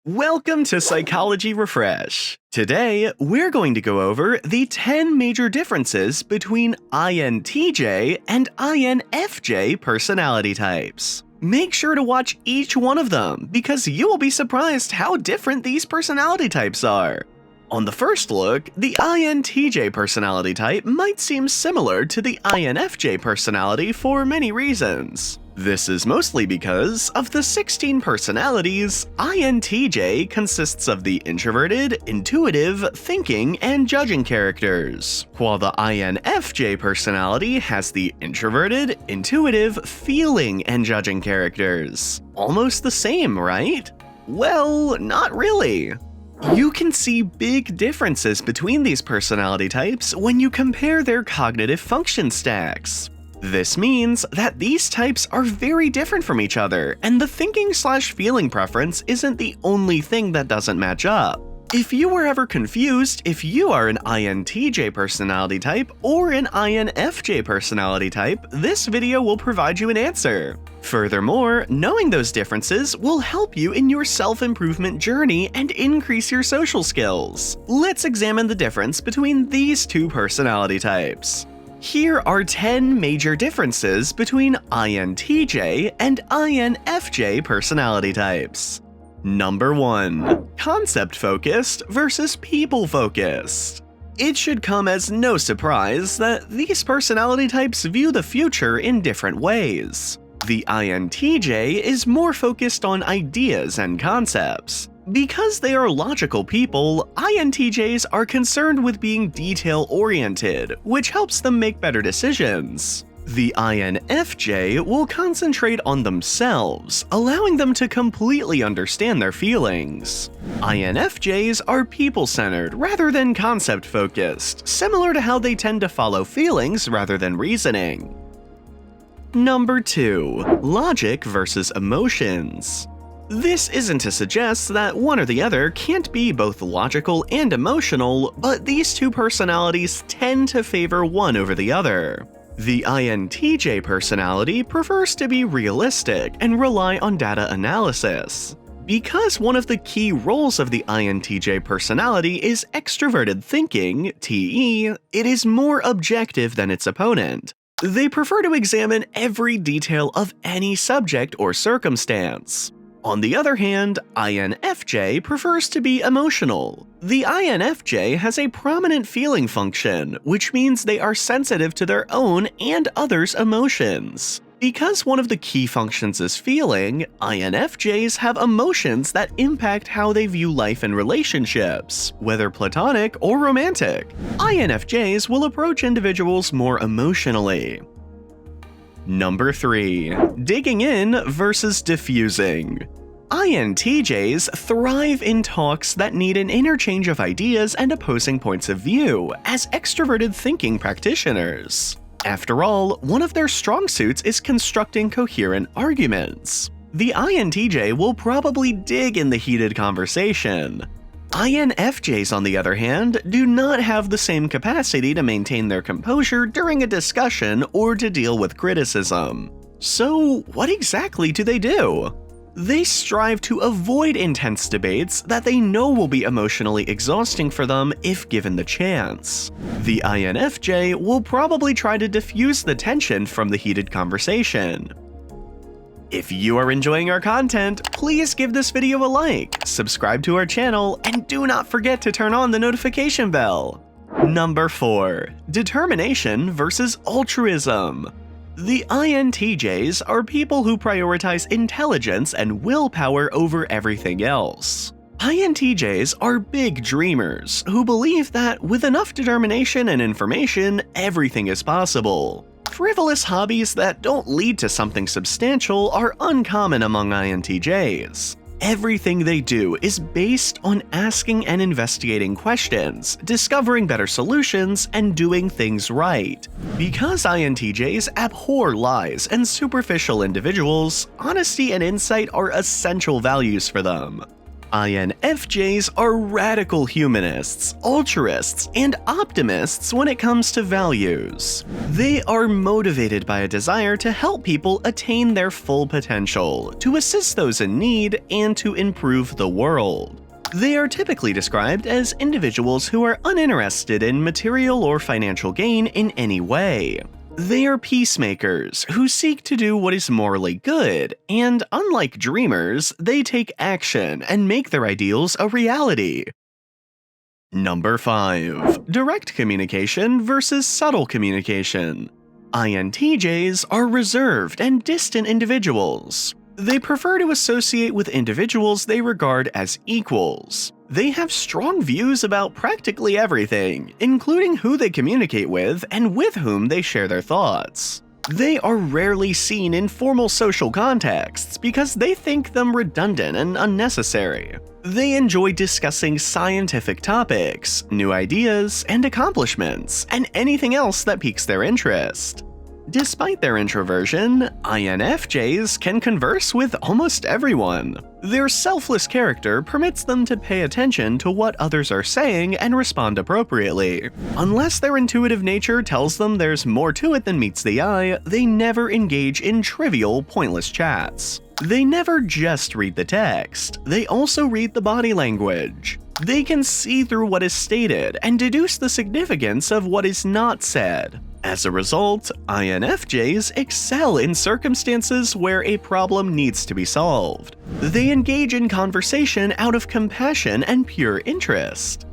Welcome to Psychology Refresh. Today, we're going to go over the 10 major differences between INTJ and INFJ personality types. Make sure to watch each one of them because you will be surprised how different these personality types are. On the first look, the INTJ personality type might seem similar to the INFJ personality for many reasons. This is mostly because of the 16 personalities, INTJ consists of the introverted, intuitive, thinking, and judging characters, while the INFJ personality has the introverted, intuitive, feeling, and judging characters. Almost the same, right? Well, not really. You can see big differences between these personality types when you compare their cognitive function stacks. This means that these types are very different from each other, and the thinking/feeling preference isn't the only thing that doesn't match up. If you were ever confused if you are an INTJ personality type or an INFJ personality type, this video will provide you an answer. Furthermore, knowing those differences will help you in your self-improvement journey and increase your social skills. Let's examine the difference between these two personality types. Here are 10 major differences between INTJ and INFJ personality types. Number 1. Concept-focused versus people-focused. It should come as no surprise that these personality types view the future in different ways. The INTJ is more focused on ideas and concepts. Because they are logical people, INTJs are concerned with being detail-oriented, which helps them make better decisions. The INFJ will concentrate on themselves, allowing them to completely understand their feelings. INFJs are people-centered rather than concept-focused, similar to how they tend to follow feelings rather than reasoning. Number 2. Logic versus emotions. This isn't to suggest that one or the other can't be both logical and emotional, but these two personalities tend to favor one over the other. The INTJ personality prefers to be realistic and rely on data analysis. Because one of the key roles of the INTJ personality is extroverted thinking, TE, it is more objective than its opponent. They prefer to examine every detail of any subject or circumstance. On the other hand, INFJ prefers to be emotional. The INFJ has a prominent feeling function, which means they are sensitive to their own and others' emotions. Because one of the key functions is feeling, INFJs have emotions that impact how they view life and relationships, whether platonic or romantic. INFJs will approach individuals more emotionally. Number 3. Digging in versus diffusing. INTJs thrive in talks that need an interchange of ideas and opposing points of view as extroverted thinking practitioners. After all, one of their strong suits is constructing coherent arguments. The INTJ will probably dig in the heated conversation. INFJs, on the other hand, do not have the same capacity to maintain their composure during a discussion or to deal with criticism. So, what exactly do they do? They strive to avoid intense debates that they know will be emotionally exhausting for them if given the chance. The INFJ will probably try to diffuse the tension from the heated conversation. If you are enjoying our content, please give this video a like, subscribe to our channel, and do not forget to turn on the notification bell. Number 4. Determination versus altruism. The INTJs are people who prioritize intelligence and willpower over everything else. INTJs are big dreamers who believe that with enough determination and information, everything is possible. Frivolous hobbies that don't lead to something substantial are uncommon among INTJs. Everything they do is based on asking and investigating questions, discovering better solutions, and doing things right. Because INTJs abhor lies and superficial individuals, honesty and insight are essential values for them. INFJs are radical humanists, altruists, and optimists when it comes to values. They are motivated by a desire to help people attain their full potential, to assist those in need, and to improve the world. They are typically described as individuals who are uninterested in material or financial gain in any way. They are peacemakers who seek to do what is morally good, and unlike dreamers, they take action and make their ideals a reality. Number 5. Direct communication versus subtle communication. INTJs are reserved and distant individuals. They prefer to associate with individuals they regard as equals. They have strong views about practically everything, including who they communicate with and with whom they share their thoughts. They are rarely seen in formal social contexts because they think them redundant and unnecessary. They enjoy discussing scientific topics, new ideas, and accomplishments, and anything else that piques their interest. Despite their introversion, INFJs can converse with almost everyone. Their selfless character permits them to pay attention to what others are saying and respond appropriately. Unless their intuitive nature tells them there's more to it than meets the eye, they never engage in trivial, pointless chats. They never just read the text, they also read the body language. They can see through what is stated and deduce the significance of what is not said. As a result, INFJs excel in circumstances where a problem needs to be solved. They engage in conversation out of compassion and pure interest.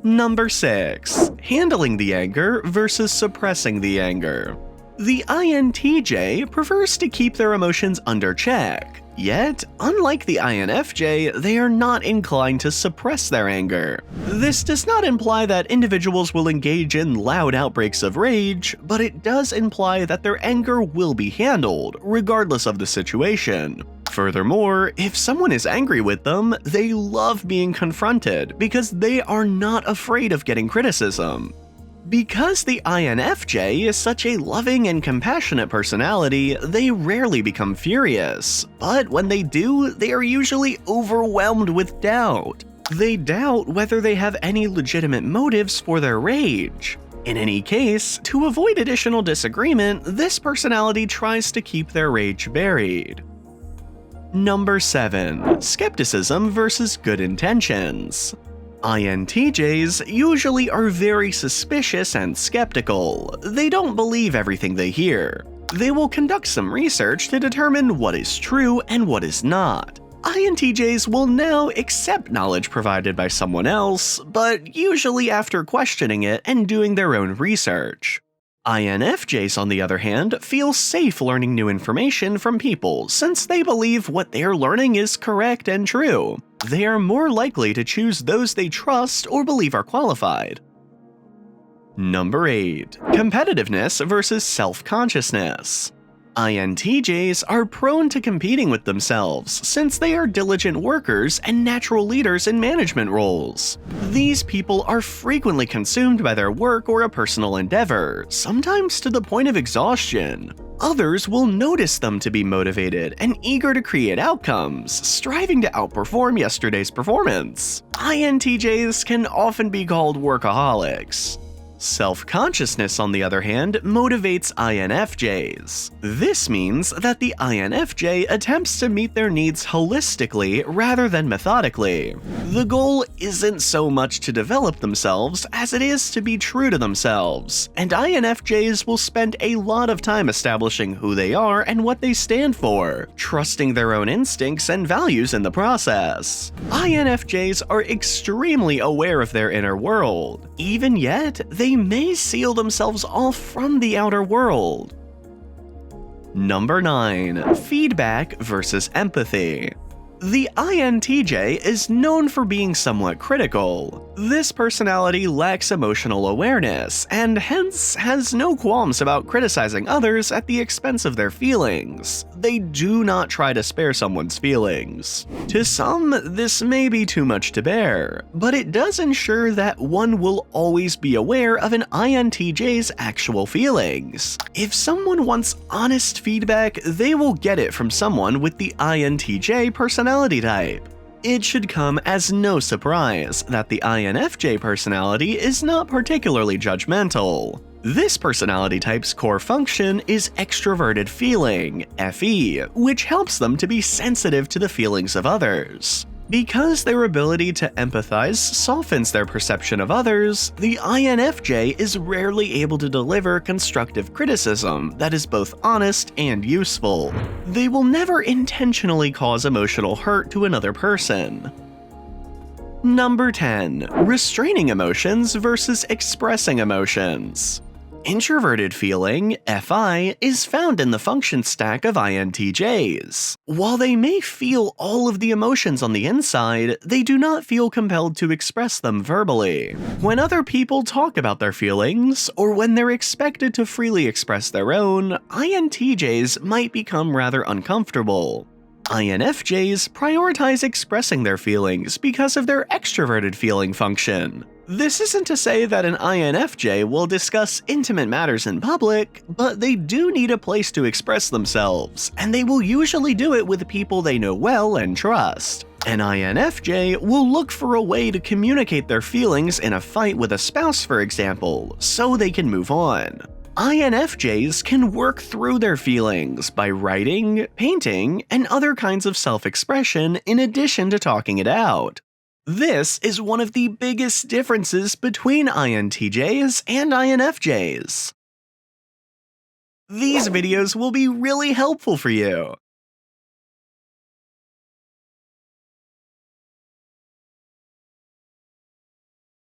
Number 6. Handling the anger versus suppressing the anger. The INTJ prefers to keep their emotions under check. Yet, unlike the INFJ, they are not inclined to suppress their anger. This does not imply that individuals will engage in loud outbreaks of rage, but it does imply that their anger will be handled, regardless of the situation. Furthermore, if someone is angry with them, they love being confronted because they are not afraid of getting criticism. Because the INFJ is such a loving and compassionate personality, they rarely become furious, but when they do, they are usually overwhelmed with doubt. They doubt whether they have any legitimate motives for their rage. In any case, to avoid additional disagreement, this personality tries to keep their rage buried. Number 7. Skepticism versus good intentions. INTJs usually are very suspicious and skeptical. They don't believe everything they hear. They will conduct some research to determine what is true and what is not. INTJs will now accept knowledge provided by someone else, but usually after questioning it and doing their own research. INFJs, on the other hand, feel safe learning new information from people since they believe what they're learning is correct and true. They are more likely to choose those they trust or believe are qualified. Number 8. Competitiveness versus self-consciousness. INTJs are prone to competing with themselves since they are diligent workers and natural leaders in management roles. These people are frequently consumed by their work or a personal endeavor, sometimes to the point of exhaustion. Others will notice them to be motivated and eager to create outcomes, striving to outperform yesterday's performance. INTJs can often be called workaholics. Self-consciousness, on the other hand, motivates INFJs. This means that the INFJ attempts to meet their needs holistically rather than methodically. The goal isn't so much to develop themselves as it is to be true to themselves, and INFJs will spend a lot of time establishing who they are and what they stand for, trusting their own instincts and values in the process. INFJs are extremely aware of their inner world. Even yet, they may seal themselves off from the outer world. Number 9. Feedback versus empathy. The INTJ is known for being somewhat critical. This personality lacks emotional awareness, and hence has no qualms about criticizing others at the expense of their feelings. They do not try to spare someone's feelings. To some, this may be too much to bear, but it does ensure that one will always be aware of an INTJ's actual feelings. If someone wants honest feedback, they will get it from someone with the INTJ personality type. It should come as no surprise that the INFJ personality is not particularly judgmental. This personality type's core function is extroverted feeling, FE, which helps them to be sensitive to the feelings of others. Because their ability to empathize softens their perception of others, the INFJ is rarely able to deliver constructive criticism that is both honest and useful. They will never intentionally cause emotional hurt to another person. Number 10. Restraining emotions versus expressing emotions. Introverted feeling, FI, is found in the function stack of INTJs. While they may feel all of the emotions on the inside, they do not feel compelled to express them verbally. When other people talk about their feelings, or when they're expected to freely express their own, INTJs might become rather uncomfortable. INFJs prioritize expressing their feelings because of their extroverted feeling function. This isn't to say that an INFJ will discuss intimate matters in public, but they do need a place to express themselves, and they will usually do it with people they know well and trust. An INFJ will look for a way to communicate their feelings in a fight with a spouse, for example, so they can move on. INFJs can work through their feelings by writing, painting, and other kinds of self-expression in addition to talking it out. This is one of the biggest differences between INTJs and INFJs. These videos will be really helpful for you.